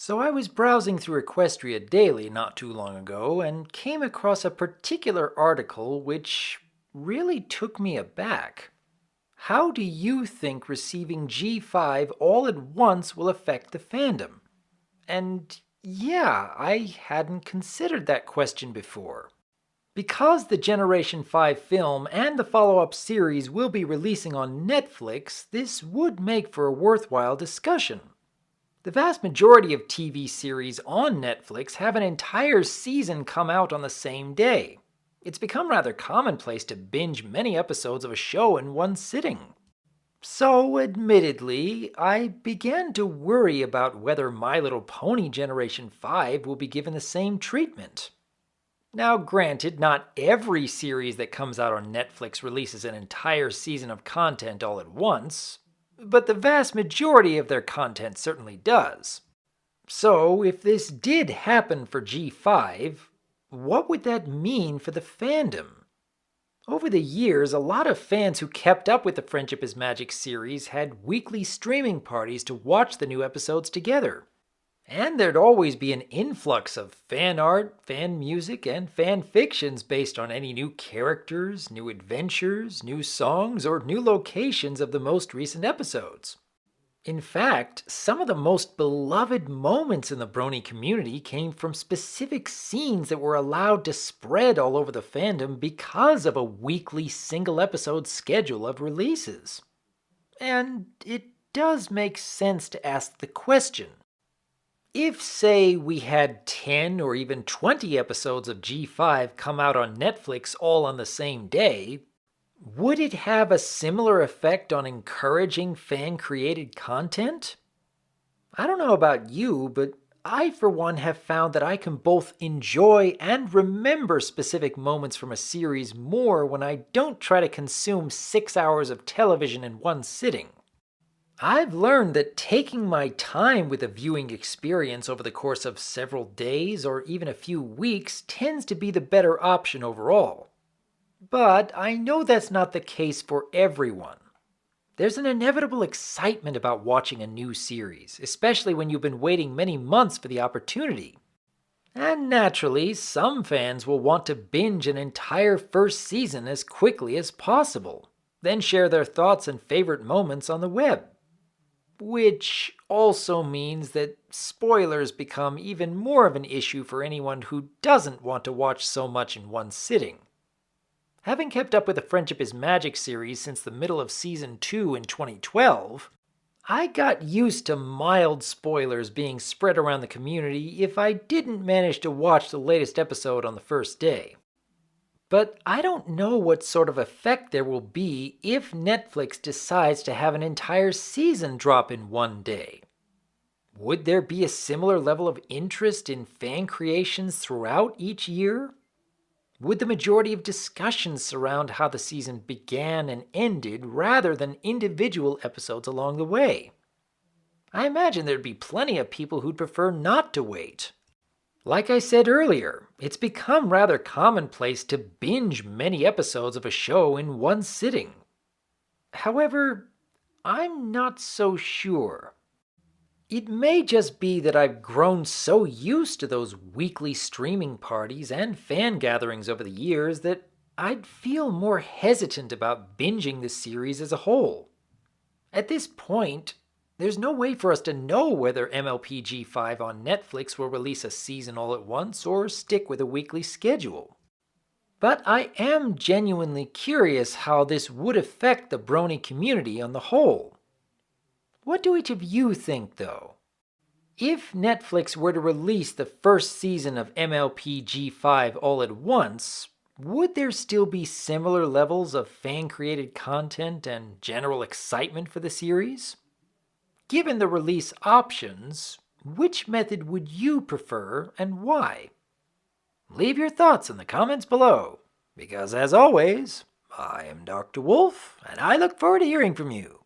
So I was browsing through Equestria Daily not too long ago and came across a particular article which really took me aback. How do you think receiving G5 all at once will affect the fandom? And yeah, I hadn't considered that question before. Because the Generation 5 film and the follow-up series will be releasing on Netflix, this would make for a worthwhile discussion. The vast majority of TV series on Netflix have an entire season come out on the same day. It's become rather commonplace to binge many episodes of a show in one sitting. So, admittedly, I began to worry about whether My Little Pony Generation 5 will be given the same treatment. Now, granted, not every series that comes out on Netflix releases an entire season of content all at once, but the vast majority of their content certainly does. So, if this did happen for G5, what would that mean for the fandom? Over the years, a lot of fans who kept up with the Friendship is Magic series had weekly streaming parties to watch the new episodes together. And there'd always be an influx of fan art, fan music, and fan fictions based on any new characters, new adventures, new songs, or new locations of the most recent episodes. In fact, some of the most beloved moments in the Brony community came from specific scenes that were allowed to spread all over the fandom because of a weekly single episode schedule of releases. And it does make sense to ask the question. If, say, we had 10 or even 20 episodes of G5 come out on Netflix all on the same day, would it have a similar effect on encouraging fan-created content? I don't know about you, but I for one have found that I can both enjoy and remember specific moments from a series more when I don't try to consume 6 hours of television in one sitting. I've learned that taking my time with a viewing experience over the course of several days or even a few weeks tends to be the better option overall. But I know that's not the case for everyone. There's an inevitable excitement about watching a new series, especially when you've been waiting many months for the opportunity. And naturally, some fans will want to binge an entire first season as quickly as possible, then share their thoughts and favorite moments on the web. Which also means that spoilers become even more of an issue for anyone who doesn't want to watch so much in one sitting. Having kept up with the Friendship is Magic series since the middle of Season 2 in 2012, I got used to mild spoilers being spread around the community if I didn't manage to watch the latest episode on the first day. But I don't know what sort of effect there will be if Netflix decides to have an entire season drop in one day. Would there be a similar level of interest in fan creations throughout each year? Would the majority of discussions surround how the season began and ended rather than individual episodes along the way? I imagine there'd be plenty of people who'd prefer not to wait. Like I said earlier, it's become rather commonplace to binge many episodes of a show in one sitting. However, I'm not so sure. It may just be that I've grown so used to those weekly streaming parties and fan gatherings over the years that I'd feel more hesitant about binging the series as a whole. At this point, there's no way for us to know whether MLP G5 on Netflix will release a season all at once or stick with a weekly schedule. But I am genuinely curious how this would affect the Brony community on the whole. What do each of you think, though? If Netflix were to release the first season of MLP G5 all at once, would there still be similar levels of fan-created content and general excitement for the series? Given the release options, which method would you prefer and why? Leave your thoughts in the comments below, because as always, I am Dr. Wolf, and I look forward to hearing from you.